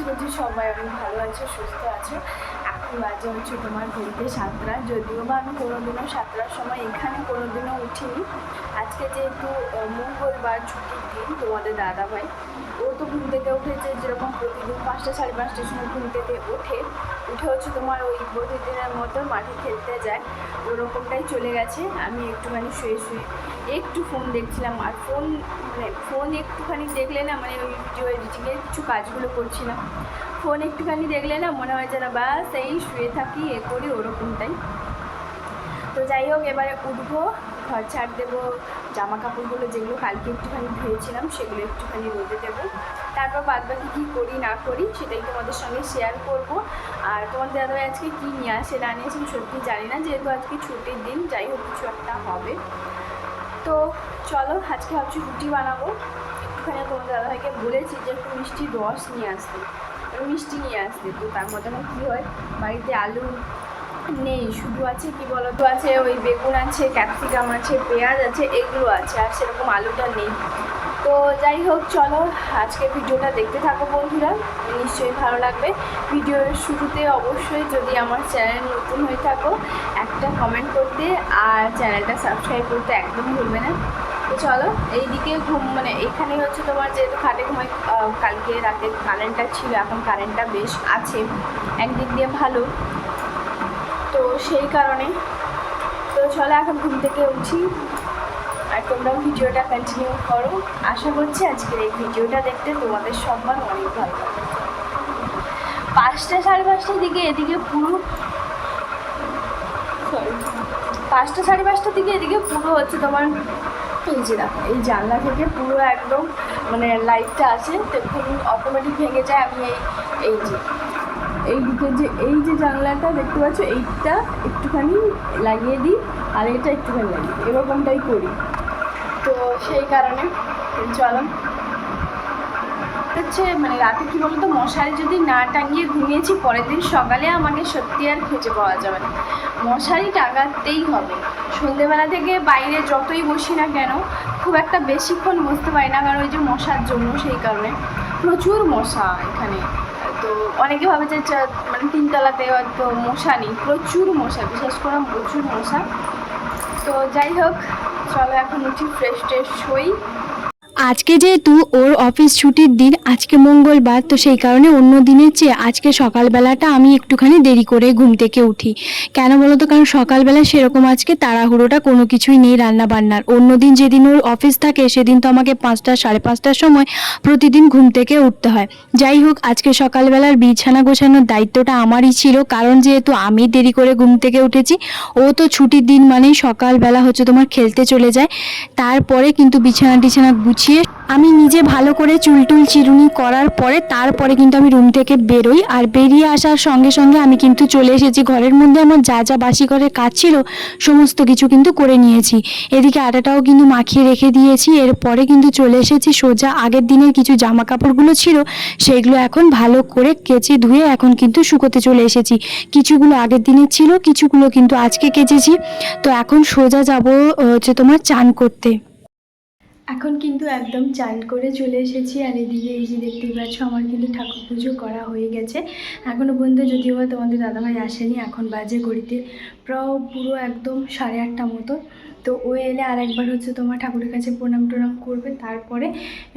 করছি সবাই অনেক ভালো আছে, সুস্থ আছে। এখন বাজে হচ্ছে তোমার ঘুরতে 7টা, যদিও বা আমি কোনোদিনও 7টার সময় এখানে কোনোদিনও উঠিনি। আজকে যেহেতু মঙ্গলবার ছুটির দিন, তোমাদের দাদাভাই ও তো ঘুম থেকে উঠেছে যেরকম প্রতিদিন 5টা 5:30টার সময় ঘুম থেকে উঠে হচ্ছে তোমার ওই প্রতিদিনের মতো মাঠে খেলতে যায়, ওরকমটাই চলে গেছে। আমি একটুখানি শুয়ে একটু ফোন দেখছিলাম, আর ফোন একটুখানি দেখলে না ওই ভিডিও এডিটিংয়ের কিছু কাজগুলো করছিলাম। ফোন একটুখানি দেখলে না মনে হয় যেন বাস এই শুয়ে থাকি করি, ওরকমটাই। তো যাই হোক, এবারে উঠবো, ঘর ছাড় দেবো, জামা কাপড়গুলো যেগুলো কালকে একটুখানি ধুয়েছিলাম সেগুলো একটুখানি রোদে দেবো। তারপর বাদবাকি কী করি না করি সেটাই তোমাদের সঙ্গে শেয়ার করব। আর তোমাদের দাদাভাই আজকে কী নিয়ে আসে না নিয়ে আসে আমি সত্যি জানি না, যেহেতু আজকে ছুটির দিন, যাই হোক কিছু একটা হবে। তো চলো, আজকে ভাবছি রুটি বানাবো। একটুখানি তোমাদের দাদাভাইকে বলেছি যে একটু মিষ্টির রস নিয়ে আসতে, মিষ্টি নিয়ে আসতে। তো তার মধ্যে কী হয়, বাড়িতে আলু নেই, শুধু আছে কি বলতো, আছে ওই বেগুন আছে, ক্যাপসিকাম আছে, পেঁয়াজ আছে, এগুলো আছে, আর সেরকম আলুটা নেই। তো যাই হোক, চলো আজকে ভিডিওটা দেখতে থাকো বন্ধুরা, নিশ্চয়ই ভালো লাগবে। ভিডিওর শুরুতে অবশ্যই যদি আমার চ্যানেল নতুন হয়ে থাকো একটা কমেন্ট করতে, আর চ্যানেলটা সাবস্ক্রাইব করতে একদম ভুলবে না। তো চলো, এইদিকে এখানে হচ্ছে তোমার যেহেতু খাটে ঘুমাই, কালকে রাতে কারেন্টটা ছিল, এখন কারেন্টটা বেশ আছে, একদিক দিয়ে ভালো। তো সেই কারণে তো চলো এখন ঘুম থেকে উঠি, আর তোমরা ভিডিওটা কন্টিনিউ করো। আশা করছি আজকের এই ভিডিওটা দেখতে তোমাদের সবার অনেক ভালো লাগবে। 5টা 5:30টার দিকে এদিকে পুরো 5টা 5:30টার দিকে এদিকে পুরো হচ্ছে তোমার এই যে দেখো, এই জানলা থেকে পুরো একদম লাইটটা আছে, দেখুন অটোমেটিক ভেঙে যায়। আমি এই যে এইদিকে এই যে জানলাটা দেখতে পাচ্ছ, এইটা একটুখানি লাগিয়ে দিই, আর এটা একটুখানি লাগিয়ে দিই, এরকমটাই করি। তো সেই কারণে চলো হচ্ছে রাতে কী বলতো, মশারি যদি না টাঙিয়ে ঘুমিয়েছি, পরের দিন সকালে আমাকে সত্যি আর খুঁজে পাওয়া যাবে না, মশারি টাঙাতেই হবে। সন্ধেবেলা থেকে বাইরে যতই বসি না কেন, খুব একটা বেশিক্ষণ বসতে পারি না, কারণ ওই যে মশার জন্য। সেই কারণে প্রচুর মশা এখানে। তো অনেকে ভাবে যে 3তলাতে হয়তো মশা নেই, প্রচুর মশা, বিশেষ করে প্রচুর মশা। তো যাই হোক, চলো এখন উঠি, ফ্রেশ ট্রেশ হই। আজকে যেহেতু ওর অফিস ছুটির দিন, আজকে মঙ্গলবার, তো সেই কারণে অন্য দিনের চেয়ে আজকে সকালবেলাটা আমি একটুখানি দেরি করে ঘুম থেকে উঠি। কেন বলো তো, কারণ সকালবেলা সেরকম আজকে তাড়াহুড়োটা কোনো কিছুই নেই রান্না বান্নার। অন্য দিন যেদিন ওর অফিস থাকে সেদিন তো আমাকে 5টা 5:30টার সময় প্রতিদিন ঘুম থেকে উঠতে হয়। যাই হোক, আজকে সকালবেলার বিছানা গোছানোর দায়িত্বটা আমারই ছিল, কারণ যেহেতু আমি দেরি করে ঘুম থেকে উঠেছি। ও তো ছুটির দিন মানেই সকালবেলা হচ্ছে তোমার খেলতে চলে যায়, তারপরে কিন্তু বিছানা টিছানা গুছিয়ে আমি নিজে ভালো করে চুলটুল চিরুনি করার পরে তারপরে কিন্তু আমি রুম থেকে বেরোই। আর বেরিয়ে আসার সঙ্গে সঙ্গে আমি কিন্তু চলে এসেছি ঘরের মধ্যে, আমার যা যা বাসি ঘরের কাজ ছিল সমস্ত কিছু কিন্তু করে নিয়েছি। এদিকে আটাটাও কিন্তু মাখিয়ে রেখে দিয়েছি। এরপরে কিন্তু চলে এসেছি সোজা আগের দিনের কিছু জামা কাপড়গুলো ছিল সেগুলো এখন ভালো করে কেচে ধুয়ে এখন কিন্তু শুকোতে চলে এসেছি। কিছুগুলো আগের দিনের ছিল, কিছুগুলো কিন্তু আজকে কেচেছি। তো এখন সোজা যাব হচ্ছে তোমার চান করতে। এখন কিন্তু একদম চান করে চলে এসেছি, আর এদিকে এই যে দেখতেই পাচ্ছ আমার কিন্তু ঠাকুর পুজো করা হয়ে গেছে। এখনও পর্যন্ত যদিও বা তোমাদের দাদাভাই আসেনি, এখন বাজে ঘড়িতে পুরো একদম 8:30 মতো। তো ও এলে আর একবার হচ্ছে তোমার ঠাকুরের কাছে প্রণাম টনাম করবে, তারপরে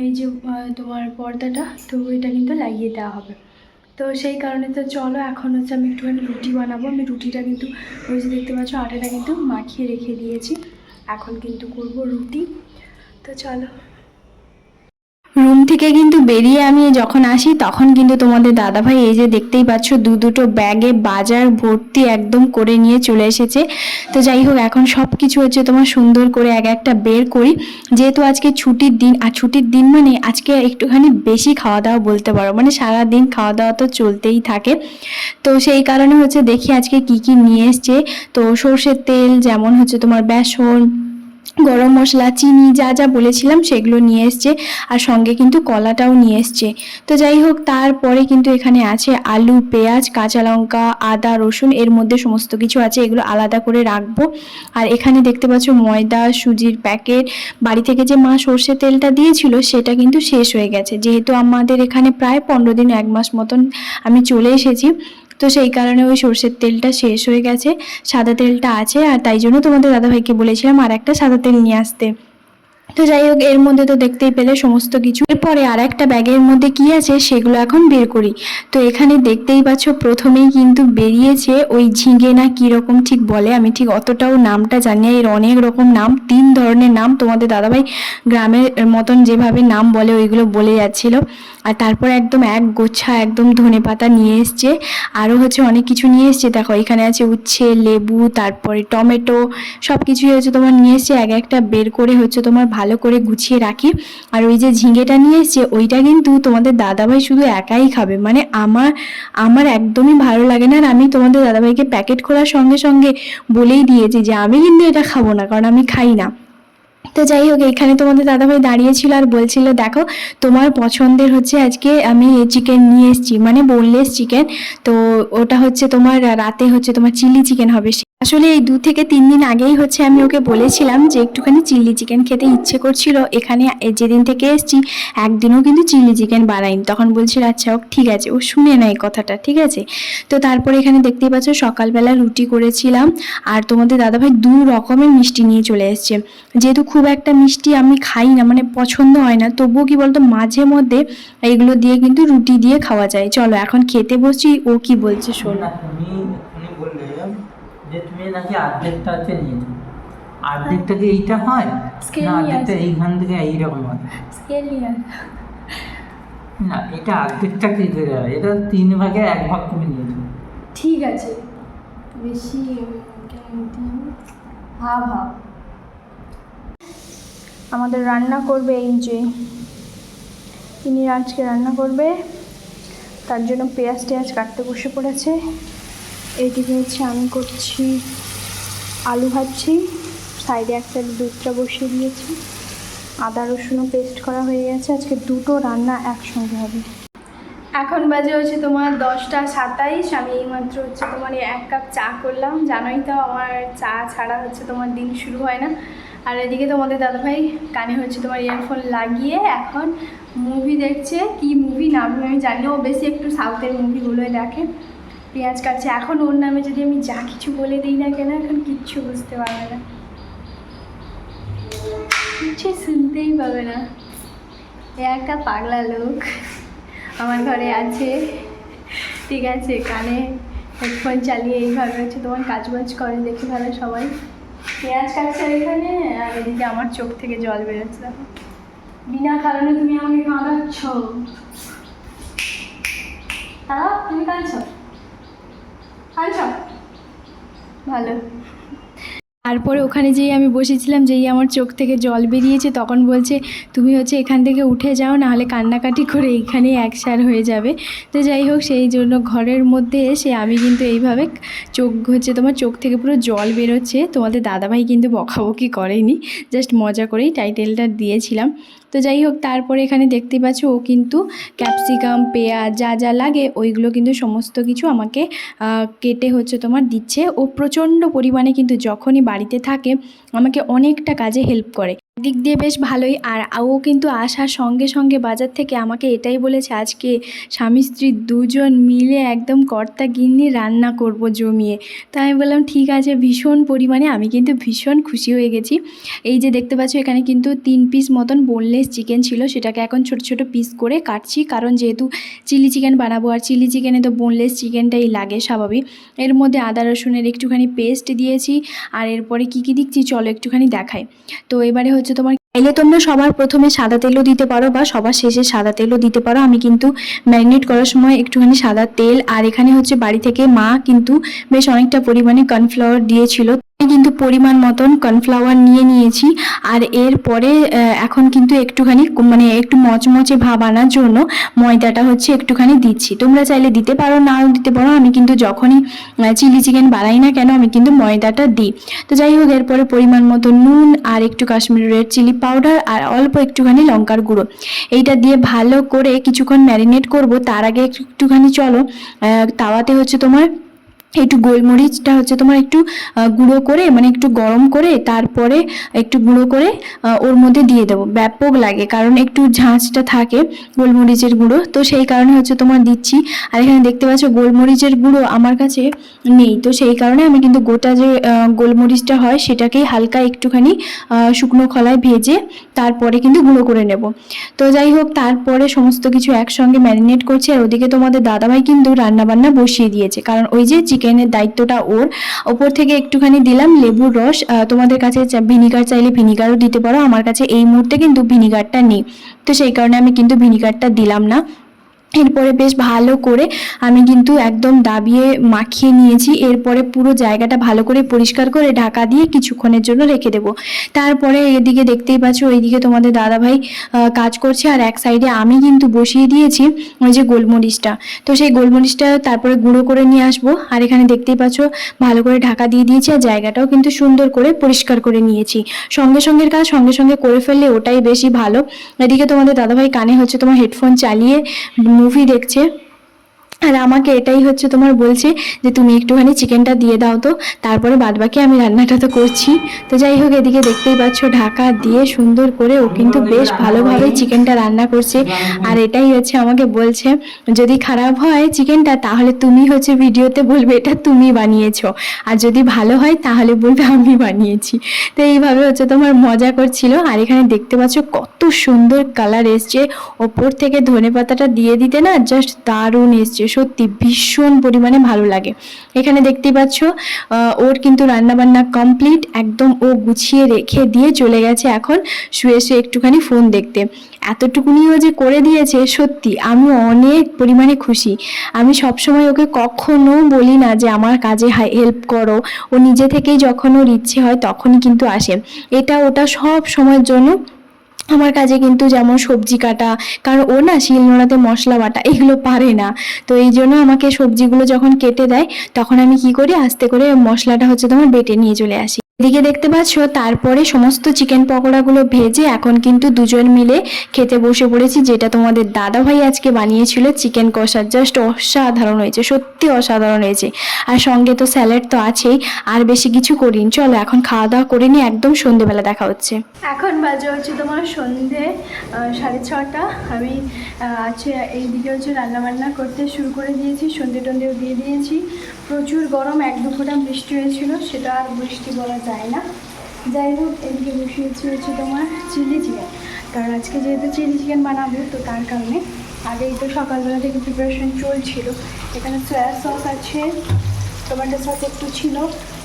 এই যে তোমার পর্দাটা, তো এটা কিন্তু লাগিয়ে দেওয়া হবে। তো সেই কারণে তো চলো এখন হচ্ছে আমি একটুখানি রুটি বানাবো। আমি রুটিটা কিন্তু ওই যে দেখতে পাচ্ছ আটাটা কিন্তু মাখিয়ে রেখে দিয়েছি, এখন কিন্তু করব রুটি। তো চলো। রুম থেকে কিন্তু বেরিয়ে আমি যখন আসি তখন কিন্তু তোমাদের দাদাভাই এই যে দেখতেই পাচ্ছ দুটো ব্যাগে বাজার ভর্তি একদম করে নিয়ে চলে এসেছে। তো যাই হোক, এখন সব কিছু হচ্ছে তোমার সুন্দর করে এক একটা বের করি, যেহেতু আজকে ছুটির দিন। আর ছুটির দিন মানে আজকে একটুখানি বেশি খাওয়া দাওয়া বলতে পারো, সারাদিন খাওয়া দাওয়া তো চলতেই থাকে। তো সেই কারণে হচ্ছে দেখি আজকে কি কি নিয়ে এসছে। তো সর্ষের তেল, যেমন হচ্ছে তোমার বেসন, গরম মশলা, চিনি, যা যা বলেছিলাম সেগুলো নিয়ে এসছে, আর সঙ্গে কিন্তু কলাটাও নিয়ে এসছে। তো যাই হোক, তারপরে কিন্তু এখানে আছে আলু, পেঁয়াজ, কাঁচা লঙ্কা, আদা, রসুন, এর মধ্যে সমস্ত কিছু আছে, এগুলো আলাদা করে রাখবো। আর এখানে দেখতে পাচ্ছ ময়দা, সুজির প্যাকেট। বাড়ি থেকে যে মা সর্ষের তেলটা দিয়েছিল সেটা কিন্তু শেষ হয়ে গেছে, যেহেতু আমাদের এখানে প্রায় 15 দিন 1 মাস মতন আমি চলে এসেছি, তো সেই কারণে ওই সর্ষের তেলটা শেষ হয়ে গেছে, সাদা তেলটা আছে, আর তাই জন্য তোমাদের দাদাভাইকে বলেছিলাম আর একটা সাদা তেল নিয়ে আসতে। তো যাই হোক, এর মধ্যে তো দেখতেই পেলে সমস্ত কিছু। এরপরে আর একটা ব্যাগের মধ্যে কি আছে সেগুলো এখন বের করি। তো এখানে দেখতেই পাচ্ছ প্রথমেই কিন্তু বেরিয়েছে ওই ঝিঙে না কীরকম ঠিক বলে, আমি ঠিক অতটাও নামটা জানি না, এর অনেক রকম নাম, 3 ধরনের নাম তোমাদের দাদাভাই গ্রামের মতন যেভাবে নাম বলে ওইগুলো বলে যাচ্ছিল। আর তারপর একদম এক গোছা একদম ধনেপাতা নিয়ে এসছে, আরও হচ্ছে অনেক কিছু নিয়ে এসছে। দেখো এখানে আছে উচ্ছে, লেবু, তারপরে টমেটো, সব কিছুই হচ্ছে তোমার নিয়ে এসছে। এক একটা বের করে হচ্ছে তোমার ভালো করে গুছিয়ে রাখি। আর ওই যে ঝিঙেটা নিয়ে এসছে ওইটা কিন্তু তোমাদের দাদাভাই শুধু একাই খাবে, মানে আমার একদমই ভালো লাগে না। আর আমি তোমাদের দাদাভাইকে প্যাকেট খোলার সঙ্গে সঙ্গে বলেই দিয়েছি যে আমি কিন্তু এটা খাবো না, কারণ আমি খাই না। তো যাই হোক, এখানে তোমাদের দাদাভাই দাঁড়িয়েছিল আর বলছিল দেখো তোমার পছন্দের হচ্ছে আজকে আমি চিকেন নিয়ে এসেছি, মানে বোনলেস চিকেন। তো ওটা হচ্ছে তোমার রাতে হচ্ছে তোমার চিলি চিকেন হবে। আসলে এই 2 থেকে 3 দিন আগেই হচ্ছে আমি ওকে বলেছিলাম যে একটুখানি চিলি চিকেন খেতে ইচ্ছে করছিল, এখানে যেদিন থেকে এসেছি একদিনও কিন্তু চিলি চিকেন বানাইনি। তখন বলছিল আচ্ছা ও ঠিক আছে, ও শুনে নেয় কথাটা, ঠিক আছে। তো তারপরে এখানে দেখতেই পাচ্ছ সকালবেলা রুটি করেছিলাম, আর তোমাদের দাদাভাই 2 রকমের মিষ্টি নিয়ে চলে এসছে। যেহেতু খুব একটা মিষ্টি আমি খাই না, মানে পছন্দ হয় না, তবুও কি বলতো মাঝে মধ্যে এগুলো দিয়ে কিন্তু রুটি দিয়ে খাওয়া যায়। চলো এখন খেতে বসছি, ও কি বলছে শোনো। উনি বললেন যে তুমি নাকি অর্ধেকটা হচ্ছে নিয়েছো, অর্ধেকটা কি এইটা হয় Scale না নিয়ে অর্ধেকটা আসি। এইখান থেকে এইরকম হয়? স্কেল নিয়ে না এটা অর্ধেকটা কি করে হয়? এটা 3 ভাগের 1 ভাগ তুমি নিয়েছো। ঠিক আছে, বেশি হাফ হাফ। আমাদের রান্না করবে এই যে ইনি আজকে রান্না করবে, তার জন্য পেঁয়াজ টেয়াজ কাটতে বসে পড়েছে। এইদিকে হচ্ছে আমি করছি আলু ভাজছি, সাইডে একটা দুধটা বসিয়ে দিয়েছি, আদা রসুনও পেস্ট করা হয়ে গেছে। আজকে 2টো রান্না একসঙ্গে হবে। এখন বাজে হচ্ছে তোমার 10টা 27। আমি এইমাত্র হচ্ছে তোমার 1 কাপ চা করলাম। জানোই তো আমার চা ছাড়া হচ্ছে তোমার দিন শুরু হয় না। আর এদিকে তোমাদের দাদাভাই কানে হচ্ছে তোমার ইয়ারফোন লাগিয়ে এখন মুভি দেখছে। কি মুভি নাম আমি জানি না, ও বেশি একটু সাউথের মুভিগুলোই দেখে। পেঁয়াজ কাটছে। এখন ওর নামে যদি আমি যা কিছু বলে দিই না কেন, এখন কিচ্ছু বুঝতে পারবে না, কিছু শুনতেই পাবে না। এ একটা পাগলা লোক আমার ঘরে আছে, ঠিক আছে, কানে হেডফোন চালিয়ে এইভাবে হচ্ছে তোমার কাজবাজ করে, দেখে ভালো সবাই। পেঁয়াজ কাটছে এখানে, আর এদিকে আমার চোখ থেকে জল বেরোচ্ছে। দেখো বিনা কারণে তুমি আমাকে কাঁদাচ্ছ। তারা তুমি কাঁদছ ভালো। তারপরে ওখানে যেই আমি বসেছিলাম, যেই আমার চোখ থেকে জল বেরিয়েছে, তখন বলছে তুমি হচ্ছে এখান থেকে উঠে যাও, নাহলে কান্নাকাটি করে এইখানেই একসার হয়ে যাবে। তো যাই হোক, সেই জন্য ঘরের মধ্যে এসে আমি কিন্তু এইভাবে চোখ হচ্ছে তোমার চোখ থেকে পুরো জল বেরোচ্ছে। তোমাদের দাদাভাই কিন্তু বকাবকি করেনি, জাস্ট মজা করেই টাইটেলটা দিয়েছিলাম। তো যাই হোক, তারপরে এখানে দেখতে পাচ্ছ ও কিন্তু ক্যাপসিকাম, পেঁয়াজ যা যা লাগে ওইগুলো কিন্তু সমস্ত কিছু আমাকে কেটে হচ্ছে তোমার দিচ্ছে। ও প্রচণ্ড পরিমাণে কিন্তু যখনই বাড়িতে থাকে আমাকে অনেকটা কাজে হেল্প করে, দিক দিয়ে বেশ ভালোই। আর ও কিন্তু আসার সঙ্গে সঙ্গে বাজার থেকে আমাকে এটাই বলেছে আজকে স্বামী স্ত্রী 2জন মিলে একদম কর্তা গিন্নি রান্না করব জমিয়ে। তাই আমি বললাম ঠিক আছে, ভীষণ পরিমাণে আমি কিন্তু ভীষণ খুশি হয়ে গেছি। এই যে দেখতে পাচ্ছ এখানে কিন্তু 3 পিস মতন বোনলেস চিকেন ছিল, সেটাকে এখন ছোট ছোট পিস করে কাটছি, কারণ যেহেতু চিলি চিকেন বানাবো, আর চিলি চিকেনে তো বোনলেস চিকেনটাই লাগে স্বাভাবিক। এর মধ্যে আদা রসুনের একটুখানি পেস্ট দিয়েছি, আর এরপরে কী কী দিচ্ছি চলো একটুখানি দেখাই। তো এবারে হচ্ছে তোমার চাইলে তোমরা সবার প্রথমে সাদা তেলও দিতে পারো বা সবার শেষে সাদা তেলও দিতে পারো। আমি কিন্তু ম্যারিনেট করার সময় একটুখানি সাদা তেল, আর এখানে হচ্ছে বাড়ি থেকে মা কিন্তু বেশ অনেকটা পরিমাণে কর্নফ্লাওয়ার দিয়েছিল, আমি কিন্তু পরিমাণ মতন কর্নফ্লাওয়ার নিয়ে নিয়েছি। আর এরপরে এখন কিন্তু একটুখানি মানে একটু মচমচে ভাব আনার জন্য ময়দাটা হচ্ছে একটুখানি দিচ্ছি। তোমরা চাইলে দিতে পারো, নাও দিতে পারো। আমি কিন্তু যখনই চিলি চিকেন বানাই না কেন আমি কিন্তু ময়দাটা দিই। তো যাই হোক, এরপরে পরিমাণ মতো নুন আর একটু কাশ্মীরি রেড চিলি পাউডার আর অল্প একটুখানি লঙ্কার গুঁড়ো এইটা দিয়ে ভালো করে কিছুক্ষণ ম্যারিনেট করব। তার আগে একটুখানি চলো তাওয়াতে হচ্ছে তোমার একটু গোলমরিচটা হচ্ছে তোমার একটু গুঁড়ো করে মানে একটু গরম করে তারপরে একটু গুঁড়ো করে ওর মধ্যে দিয়ে দেবো। ব্যাপক লাগে, কারণ একটু ঝাঁঝটা থাকে গোলমরিচের গুঁড়ো, তো সেই কারণে হচ্ছে তোমার দিচ্ছি। আর এখানে দেখতে পাচ্ছ গোলমরিচের গুঁড়ো আমার কাছে নেই, তো সেই কারণে আমি কিন্তু গোটা যে গোলমরিচটা হয় সেটাকেই হালকা একটুখানি শুকনো খোলায় ভেজে তারপরে কিন্তু গুঁড়ো করে নেব। তো যাই হোক, তারপরে সমস্ত কিছু একসঙ্গে ম্যারিনেট করছি। আর ওদিকে তোমাদের দাদাভাই কিন্তু রান্নাবান্না বসিয়ে দিয়েছে, কারণ ওই যে চিকেনের দায়িত্বটা ওর। ওপর থেকে একটুখানি দিলাম লেবুর রস, তোমাদের কাছে ভিনিগার চাইলে ভিনিগারও দিতে পারো। আমার কাছে এই মুহূর্তে কিন্তু ভিনিগারটা নেই, তো সেই কারণে আমি কিন্তু ভিনিগারটা দিলাম না। এরপরে বেশ ভালো করে আমি কিন্তু একদম দাবিয়ে মাখিয়ে নিয়েছি। এরপরে পুরো জায়গাটা ভালো করে পরিষ্কার করে ঢাকা দিয়ে কিছুক্ষণের জন্য রেখে দেবো। তারপরে এদিকে দেখতেই পাচ্ছ ওইদিকে তোমাদের দাদাভাই কাজ করছে, আর এক সাইডে আমি কিন্তু বসিয়ে দিয়েছি ওই যে গোলমরিচটা। তো সেই গোলমরিচটা তারপরে গুঁড়ো করে নিয়ে আসবো। আর এখানে দেখতেই পাচ্ছ ভালো করে ঢাকা দিয়ে দিয়েছি, আর জায়গাটাও কিন্তু সুন্দর করে পরিষ্কার করে নিয়েছি। সঙ্গে সঙ্গের কাজ সঙ্গে সঙ্গে করে ফেললে ওটাই বেশি ভালো। এদিকে তোমাদের দাদাভাই কানে হচ্ছে তোমার হেডফোন চালিয়ে মুভি দেখছে, আর আমাকে এটাই হচ্ছে তোমার বলছে যে তুমি একটুখানি চিকেনটা দিয়ে দাও, তো তারপরে বাদবাকি আমি রান্নাটা তো করছি। তো যাই হোক, এদিকে দেখতেই পাচ্ছ ঢাকা দিয়ে সুন্দর করে ও কিন্তু বেশ ভালোভাবে চিকেনটা রান্না করছে। আর এটাই হচ্ছে আমাকে বলছে যদি খারাপ হয় চিকেনটা তাহলে তুমি হচ্ছে ভিডিওতে বলবে এটা তুমি বানিয়েছো, আর যদি ভালো হয় তাহলে বলবে আমি বানিয়েছি। তো এইভাবে হচ্ছে তোমার মজা করছিল। আর এখানে দেখতে পাচ্ছ কত সুন্দর কালার এসছে, ওপর থেকে ধনেপাতাটা দিয়ে দিতে না জাস্ট দারুণ এসছে, সত্যি ভীষণ পরিমাণে ভালো লাগে। এখানে দেখতেই পাচ্ছ ওর কিন্তু রান্নাবান্না কমপ্লিট একদম। ও গুছিয়ে রেখে দিয়ে চলে গেছে এখন শুয়ে শুয়ে একটুখানি ফোন দেখতে। এতটুকুনিও যে করে দিয়েছে, সত্যি আমি অনেক পরিমাণে খুশি। আমি সবসময় ওকে কখনো বলি না যে আমার কাজে হেল্প করো, ও নিজে থেকেই যখন ওর ইচ্ছে হয় তখনই কিন্তু আসে। এটা ওটা সব সময়ের জন্য আমার কাজে কিন্তু, যেমন সবজি কাটা, কারণ ও না শিলনোড়াতে মশলা বাটা এগুলো পারে না, তো এই জন্য আমাকে সবজিগুলো যখন কেটে দেয় তখন আমি কি করি আস্তে করে মশলাটা হচ্ছে তোমার বেটে নিয়ে চলে আসি। এদিকে দেখতে পাচ্ছ তারপরে সমস্ত চিকেন পকোড়াগুলো ভেজে এখন কিন্তু দুজন মিলে খেতে বসে পড়েছি, যেটা তোমাদের দাদাভাই আজকে বানিয়েছিল চিকেন কষা। জাস্ট অসাধারণ হয়েছে, সত্যি অসাধারণ হয়েছে। আর সঙ্গে তো স্যালাড তো আছেই, আর বেশি কিছু করিনি। চলো এখন খাওয়া দাওয়া করে নিয়ে একদম সন্ধ্যেবেলা দেখা হচ্ছে। এখন বাজে হচ্ছে তোমার সন্ধে 6:30। আমি আছে এইদিকে হচ্ছে রান্নাবান্না করতে শুরু করে দিয়েছি, সন্ধে টন্ধেও দিয়ে দিয়েছি। প্রচুর গরম, 1-2 ফোঁটা বৃষ্টি হয়েছিল, সেটা আর বৃষ্টি বলা যায় না। যাই হোক, এদিকে বসিয়েছি হচ্ছে তোমার চিলি চিকেন, কারণ আজকে যেহেতু চিলি চিকেন বানাবো তো তার কারণে আগেই তো সকালবেলা থেকে প্রিপারেশন চলছিল। এখানে সয়া সস আছে, টমেটো সস একটু ছিল,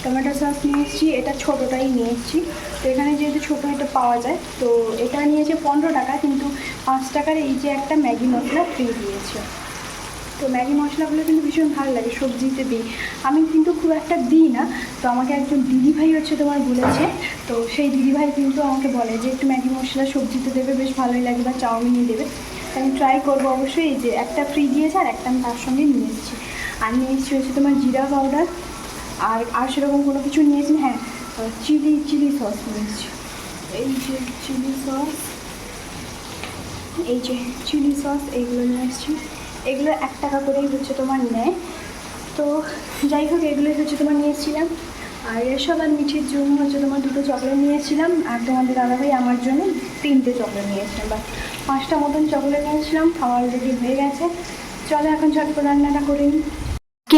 টমেটো সস নিয়ে এসেছি, এটা ছোটোটাই নিয়ে এসেছি। তো এখানে যেহেতু ছোটো এটা পাওয়া যায়, তো এটা নিয়েছে 15 টাকা, কিন্তু 5 টাকার এই যে একটা ম্যাগি মশলা ফ্রি দিয়েছে। তো ম্যাগি মশলাগুলো কিন্তু ভীষণ ভালো লাগে, সবজিতে দিই। আমি কিন্তু খুব একটা দিই না, তো আমাকে একজন দিদিভাই হচ্ছে তোমার বলেছে, তো সেই দিদিভাই কিন্তু আমাকে বলে যে একটু ম্যাগি মশলা সবজিতে দেবে, বেশ ভালোই লাগে, বা চাউমিনে দেবে। আমি ট্রাই করবো অবশ্যই। এই যে একটা ফ্রি দিয়েছে আর একটা আমি তার সঙ্গে নিয়ে এসেছি। আর নিয়ে এসেছি হচ্ছে তোমার জিরা পাউডার, আর সেরকম কোনো কিছু নিয়েছি। হ্যাঁ, চিলি সস নিয়েছি। এই যে চিলি সস, এইগুলো নিয়ে এসেছি। এগুলো 1 টাকা করেই হচ্ছে তোমার নেয়। তো যাই হোক, এগুলোই হচ্ছে তোমার নিয়েছিলাম। আর এসব আর মিঠির জন্য হচ্ছে তোমার 2টো চকলেট নিয়েছিলাম, আর তোমাদের দাদাভাই আমার জন্য 3টে চকলেট নিয়েছিলাম। বা 5টা মতন চকলেট নিয়েছিলাম। খাওয়া অলরেডি হয়ে গেছে। চলো এখন ঝটপট রান্নাটা করে নিই।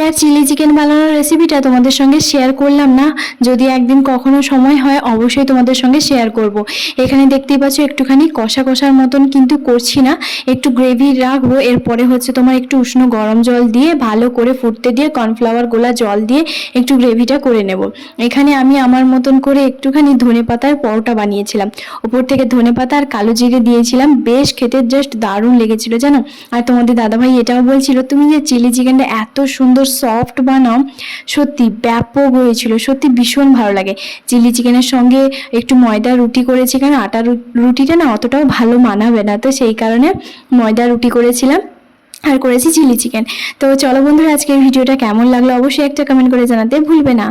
আর চিলি চিকেন বানানোর রেসিপিটা তোমাদের সঙ্গে শেয়ার করলাম না, যদি একদিন কখনো সময় হয় অবশ্যই তোমাদের সঙ্গে শেয়ার করব। এখানে দেখতেই পাচ্ছ একটুখানি কষা কষার মতন কিন্তু করছি না, একটু গ্রেভি রাখবো। এরপরে হচ্ছে তোমার একটু উষ্ণ গরম জল দিয়ে ভালো করে ফুটতে দিয়ে কর্নফ্লাওয়ার গোলা জল দিয়ে একটু গ্রেভিটা করে নেব। এখানে আমি আমার মতন করে একটুখানি ধনেপাতার পরোটা বানিয়েছিলাম, ওপর থেকে ধনেপাতা আর কালো জিরে দিয়েছিলাম, বেশ খেতে জাস্ট দারুণ লেগেছিল জানো। আর তোমাদের দাদাভাই এটাও বলছিল তুমি যে চিলি চিকেনটা এত সুন্দর সুন্দর সফট বানাও, সত্যি ব্যাপক হয়েছিল, সত্যি ভীষণ ভালো লাগে। চিলি চিকেনের সঙ্গে একটু ময়দা রুটি করেছি, কারণ আটা রুটিটা না অতটাও ভালো মানাবে না, তো সেই কারণে ময়দা রুটি করেছিলাম আর করেছি চিলি চিকেন। তো চলো বন্ধুরা, আজকের ভিডিওটা কেমন লাগলো অবশ্যই একটা কমেন্ট করে জানাতে ভুলবে না।